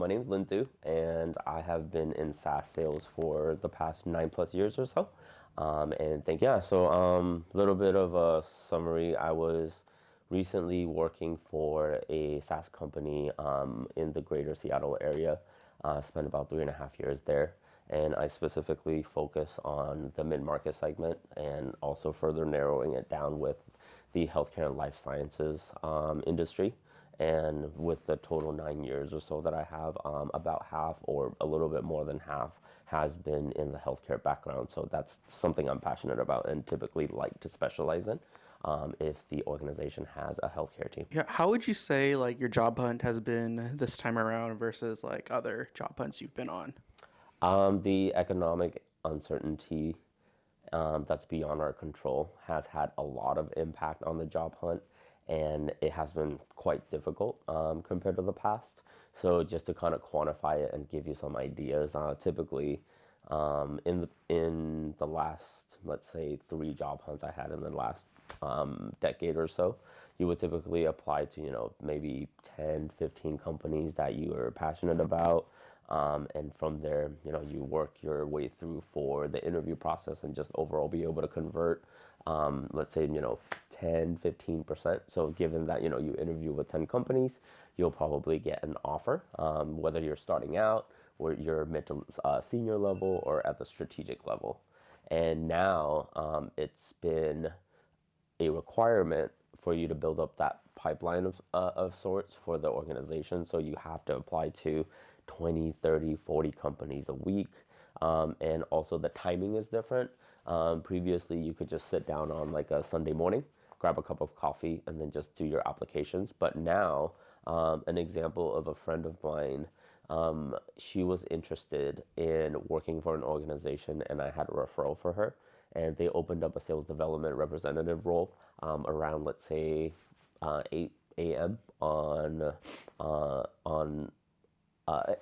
my name's Lynn Interview, and I have been in SaaS sales for the past 9+ years or so. A little bit of a summary. I was recently working for a SaaS company in the greater Seattle area. Spent about 3.5 years there, and I specifically focus on the mid-market segment and also further narrowing it down with the healthcare and life sciences industry. And with the total 9 years or so that I have, about half or a little bit more than half has been in the healthcare background. So that's something I'm passionate about and typically like to specialize in if the organization has a healthcare team. Yeah, how would you say like your job hunt has been this time around versus like other job hunts you've been on? The economic uncertainty that's beyond our control has had a lot of impact on the job hunt, and it has been quite difficult compared to the past. So just to kind of quantify it and give you some ideas, typically in the last, let's say, 3 job hunts I had in the last decade or so, you would typically apply to, maybe 10, 15 companies that you are passionate about. And from there, you work your way through for the interview process and just overall be able to convert, let's say, 10, 15%. So given that, you interview with 10 companies, you'll probably get an offer, whether you're starting out or you're mid to senior level or at the strategic level. And now it's been a requirement for you to build up that pipeline of sorts for the organization. So you have to apply to 20, 30, 40 companies a week. And also the timing is different. Previously, you could just sit down on like a Sunday morning, grab a cup of coffee, and then just do your applications. But now, an example of a friend of mine, she was interested in working for an organization, and I had a referral for her. And they opened up a sales development representative role around, let's say, 8 a.m. on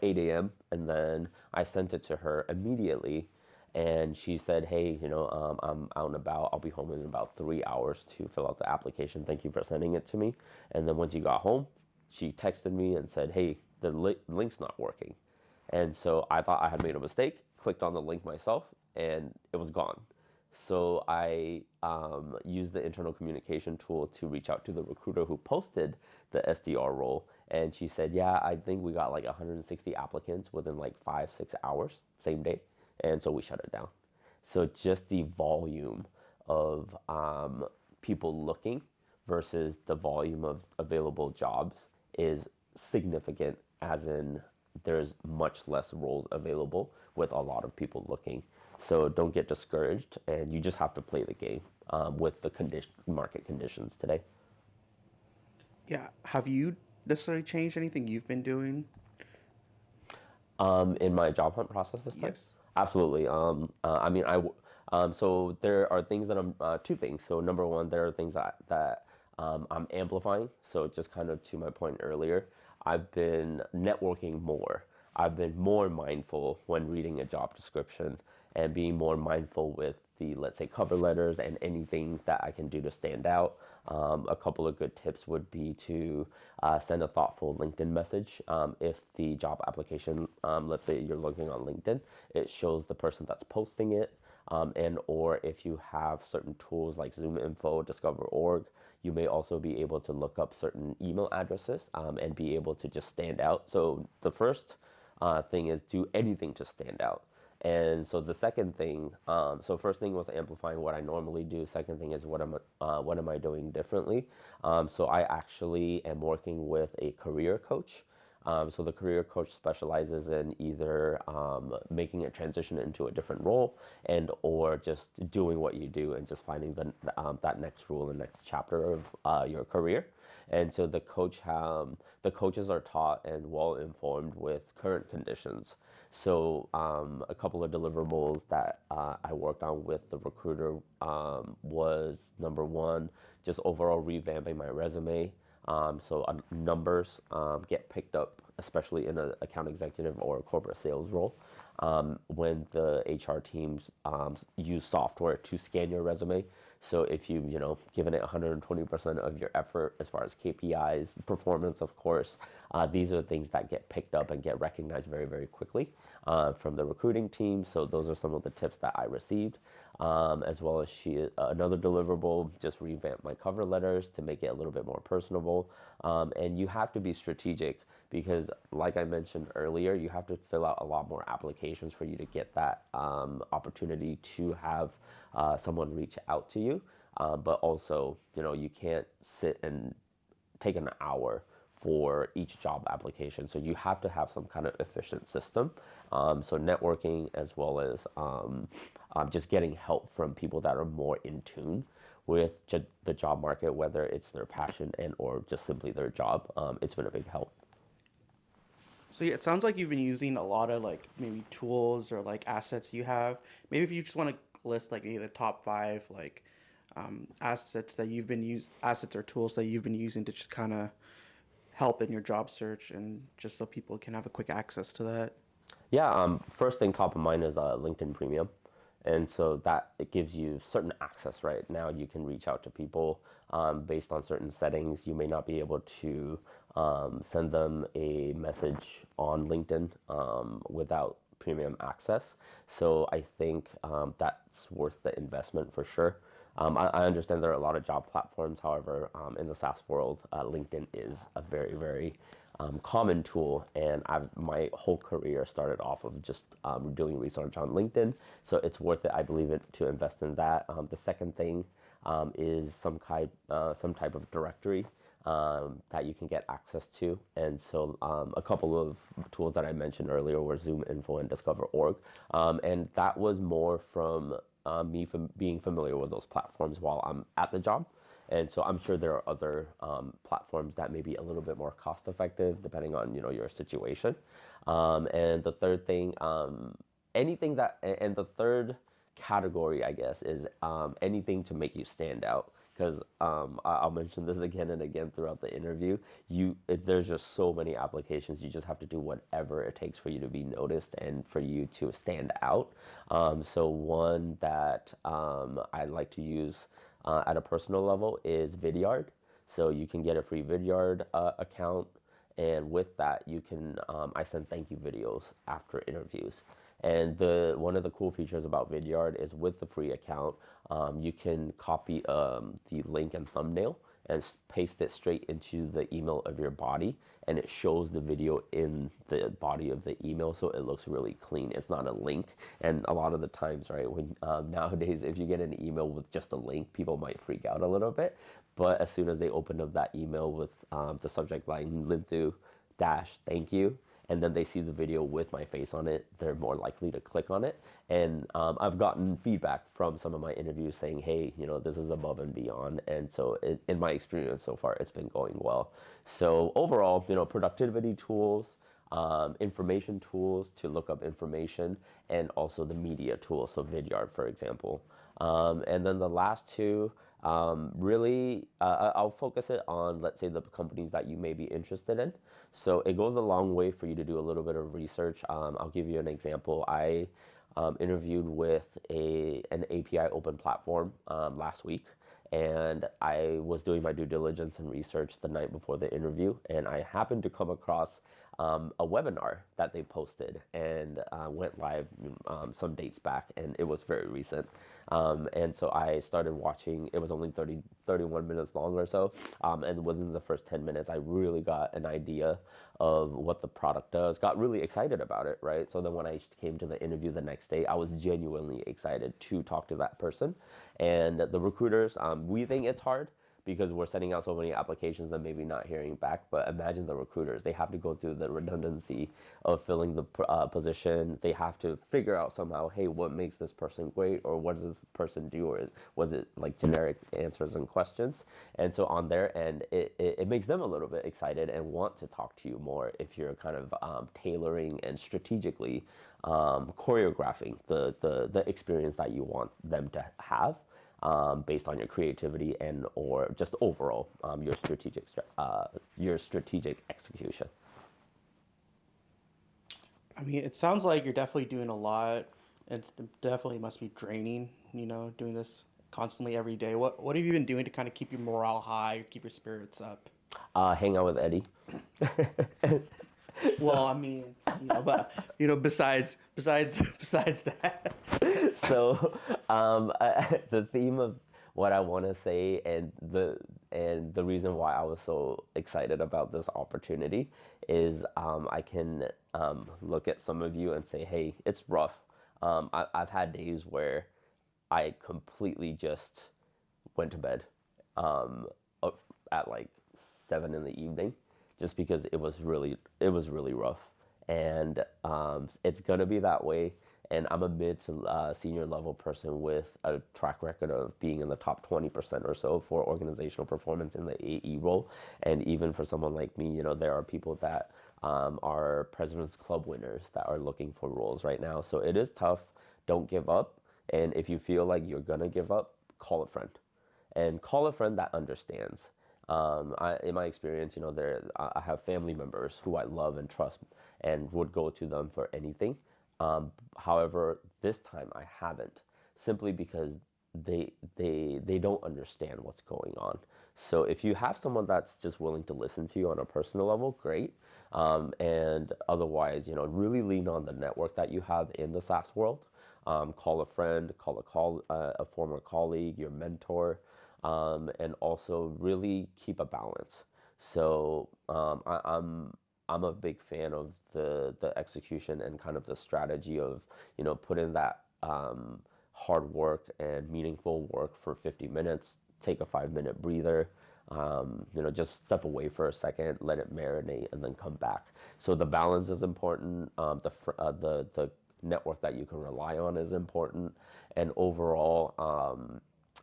8 a.m. And then I sent it to her immediately. And she said, hey, I'm out and about. I'll be home in about 3 hours to fill out the application. Thank you for sending it to me. And then when she got home, she texted me and said, hey, the link's not working. And so I thought I had made a mistake, clicked on the link myself, and it was gone. So I used the internal communication tool to reach out to the recruiter who posted the SDR role. And she said, yeah, I think we got like 160 applicants within like 5, 6 hours, same day. And so we shut it down. So just the volume of people looking versus the volume of available jobs is significant, as in there's much less roles available with a lot of people looking. So don't get discouraged, and you just have to play the game with the market conditions today. Yeah, have you necessarily changed anything you've been doing? In my job hunt process this time, Yes. absolutely. So there are things that I'm two things. So number one, there are things that I'm amplifying. So just kind of to my point earlier, I've been networking more. I've been more mindful when reading a job description and being more mindful with the, let's say, cover letters and anything that I can do to stand out. A couple of good tips would be to send a thoughtful LinkedIn message. If the job application, let's say you're looking on LinkedIn, it shows the person that's posting it. And or if you have certain tools like Zoom Info, Discover.org, you may also be able to look up certain email addresses and be able to just stand out. So the first thing is do anything to stand out. And so the second thing, so first thing was amplifying what I normally do. Second thing is what am I doing differently? So I actually am working with a career coach. So the career coach specializes in either making a transition into a different role and or just doing what you do and just finding that next role, the next chapter of your career. And so the coaches are taught and well informed with current conditions. So a couple of deliverables that I worked on with the recruiter was number one, just overall revamping my resume. So numbers get picked up, especially in an account executive or a corporate sales role, when the HR teams use software to scan your resume. So if given it 120% of your effort as far as KPIs, performance, of course, these are things that get picked up and get recognized very, very quickly from the recruiting team. So those are some of the tips that I received. As well as another deliverable, just revamp my cover letters to make it a little bit more personable. And you have to be strategic because, like I mentioned earlier, you have to fill out a lot more applications for you to get that opportunity to have someone reach out to you. But also, you can't sit and take an hour for each job application. So you have to have some kind of efficient system. So networking as well as just getting help from people that are more in tune with the job market, whether it's their passion and or just simply their job. It's been a big help. So yeah, it sounds like you've been using a lot of like maybe tools or like assets you have. Maybe if you just want to list like maybe the top five like assets or tools that you've been using to just kind of help in your job search and just so people can have a quick access to that. Yeah, first thing top of mind is LinkedIn Premium. And so that it gives you certain access right now. You can reach out to people based on certain settings. You may not be able to send them a message on LinkedIn without premium access. So I think that's worth the investment for sure. I understand there are a lot of job platforms. However, in the SaaS world, LinkedIn is a very, very common tool. And my whole career started off of just doing research on LinkedIn. So it's worth it, I believe, to invest in that. The second thing is some type of directory that you can get access to. And so a couple of tools that I mentioned earlier were Zoom Info and Discover.org. And that was more from me from being familiar with those platforms while I'm at the job. And so I'm sure there are other platforms that may be a little bit more cost effective depending on your situation. And the third thing, and the third category, I guess, is anything to make you stand out. Because I'll mention this again and again throughout the interview. There's just so many applications. You just have to do whatever it takes for you to be noticed and for you to stand out. So one that I like to use at a personal level is Vidyard. So you can get a free Vidyard account, and with that, I send thank you videos after interviews. And the one of the cool features about Vidyard is with the free account, you can copy the link and thumbnail and paste it straight into the email of your body, and it shows the video in the body of the email, so it looks really clean. It's not a link, and a lot of the times, right, when nowadays, if you get an email with just a link, people might freak out a little bit. But as soon as they open up that email with the subject line Lintu dash thank you, and then they see the video with my face on it, they're more likely to click on it. And I've gotten feedback from some of my interviews saying, hey, this is above and beyond. And so in my experience so far, it's been going well. So overall, productivity tools, information tools to look up information, and also the media tools, so Vidyard, for example. And then the last two, really, I'll focus it on, let's say, the companies that you may be interested in. So it goes a long way for you to do a little bit of research. I'll give you an example. I interviewed with an API open platform last week, and I was doing my due diligence and research the night before the interview, and I happened to come across a webinar that they posted and went live some dates back, and it was very recent. And so I started watching. It was only 31 minutes long or so. And within the first 10 minutes, I really got an idea of what the product does, got really excited about it, right? So then when I came to the interview the next day, I was genuinely excited to talk to that person. And the recruiters, we think it's hard because we're sending out so many applications and maybe not hearing back. But imagine the recruiters. They have to go through the redundancy of filling the position. They have to figure out somehow, hey, what makes this person great, or what does this person do, or was it like generic answers and questions? And so on their end, it makes them a little bit excited and want to talk to you more if you're kind of tailoring and strategically choreographing the experience that you want them to have based on your creativity and or just overall your strategic execution. I mean, it sounds like you're definitely doing a lot. It definitely must be draining, doing this constantly every day. What have you been doing to kind of keep your morale high, keep your spirits up? Hang out with Eddie. So, Well, I mean, but besides that. so the theme of what I want to say and the reason why I was so excited about this opportunity is I can look at some of you and say, hey, it's rough. I've had days where I completely just went to bed um, at like 7 in the evening, just because it was really rough, and it's gonna be that way. And I'm a mid to senior level person with a track record of being in the top 20% or so for organizational performance in the AE role. And even for someone like me, there are people that are President's Club winners that are looking for roles right now. So it is tough. Don't give up. And if you feel like you're gonna give up, call a friend and call a friend that understands. In my experience, I have family members who I love and trust and would go to them for anything. However, this time I haven't, simply because they don't understand what's going on. So if you have someone that's just willing to listen to you on a personal level, great. And otherwise, really lean on the network that you have in the SaaS world. Call a friend, a former colleague, your mentor, and also really keep a balance. So I'm a big fan of the execution and kind of the strategy of put in that hard work and meaningful work for 50 minutes. Take a 5 minute breather. Just step away for a second, let it marinate, and then come back. So the balance is important. The network that you can rely on is important, and overall,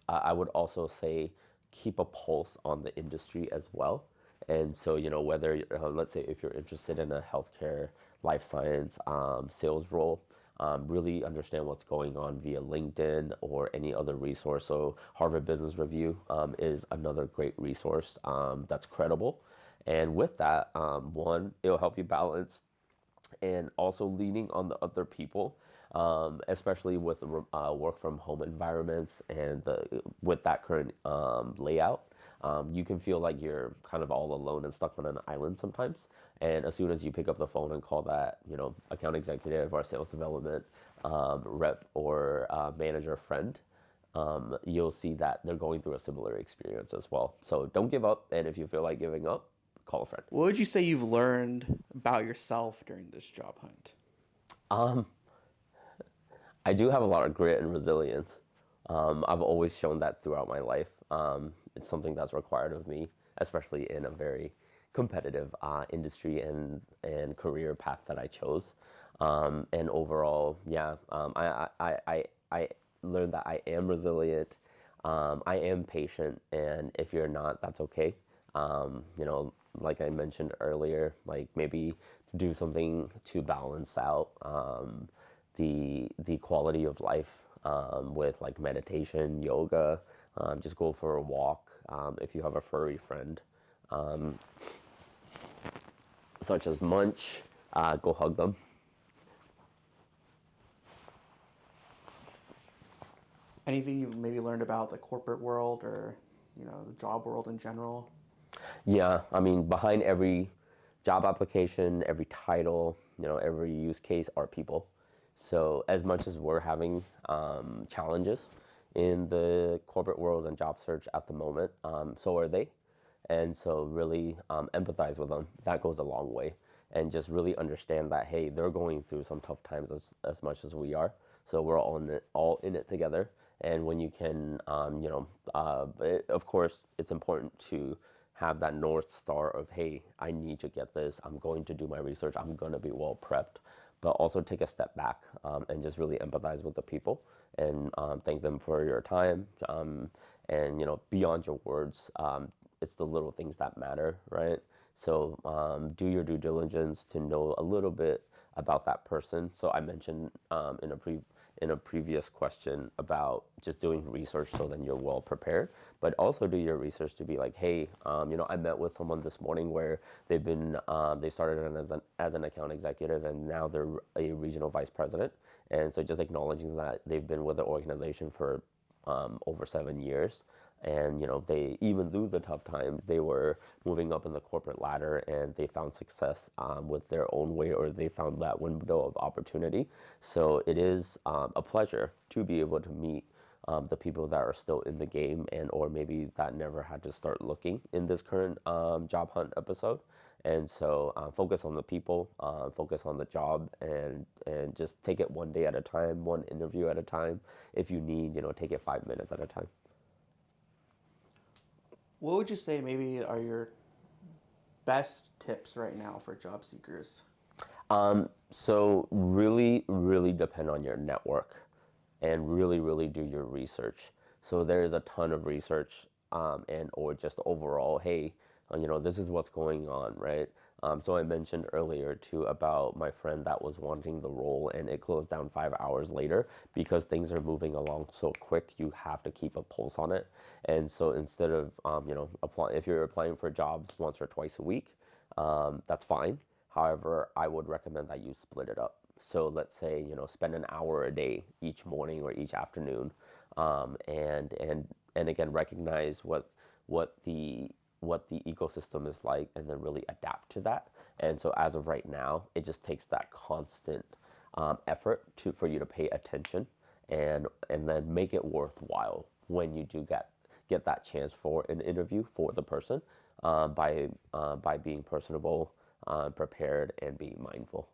I would also say keep a pulse on the industry as well. And so, whether, let's say, if you're interested in a healthcare, life science, sales role, really understand what's going on via LinkedIn or any other resource. So, Harvard Business Review is another great resource that's credible. And with that, one, it'll help you balance, and also leaning on the other people, especially with work from home environments and with that current layout. You can feel like you're kind of all alone and stuck on an island sometimes. And as soon as you pick up the phone and call that, account executive or sales development rep or manager friend, you'll see that they're going through a similar experience as well. So don't give up. And if you feel like giving up, call a friend. What would you say you've learned about yourself during this job hunt? Um, I do have a lot of grit and resilience. I've always shown that throughout my life. It's something that's required of me, especially in a very competitive industry and career path that I chose. And overall, yeah, I learned that I am resilient. I am patient, and if you're not, that's okay. Like I mentioned earlier, like maybe do something to balance out the quality of life with like meditation, yoga. Just go for a walk. If you have a furry friend, um, such as Munch, go hug them. Anything you've maybe learned about the corporate world or, the job world in general? Yeah, I mean, behind every job application, every title, every use case are people. So as much as we're having challenges in the corporate world and job search at the moment, so are they. And so really empathize with them. That goes a long way. And just really understand that, hey, they're going through some tough times as much as we are. So we're all in it together. And when you can, of course, it's important to have that North Star of, hey, I need to get this. I'm going to do my research. I'm going to be well prepped. But also take a step back and just really empathize with the people and thank them for your time. And, beyond your words, it's the little things that matter, right? So do your due diligence to know a little bit about that person. So I mentioned in a previous question about just doing research so then you're well prepared, but also do your research to be like, hey, I met with someone this morning where they started as an account executive and now they're a regional vice president. And so just acknowledging that they've been with the organization for over 7 years. And they, even through the tough times, they were moving up in the corporate ladder, and they found success with their own way, or they found that window of opportunity. So it is a pleasure to be able to meet the people that are still in the game, and or maybe that never had to start looking in this current job hunt episode. And so focus on the people, focus on the job, and just take it one day at a time, one interview at a time. If you need, take it 5 minutes at a time. What would you say maybe are your best tips right now for job seekers? So really, really depend on your network, and really, really do your research. So there is a ton of research, and or just overall, hey, this is what's going on, right? So I mentioned earlier too about my friend that was wanting the role, and it closed down 5 hours later because things are moving along so quick. You have to keep a pulse on it, and so instead of apply, if you're applying for jobs once or twice a week, that's fine. However, I would recommend that you split it up. So let's say, spend an hour a day each morning or each afternoon, and again recognize what the what the ecosystem is like, and then really adapt to that. And so as of right now, it just takes that constant effort for you to pay attention, and then make it worthwhile when you do get that chance for an interview for the person, by being personable, prepared, and being mindful.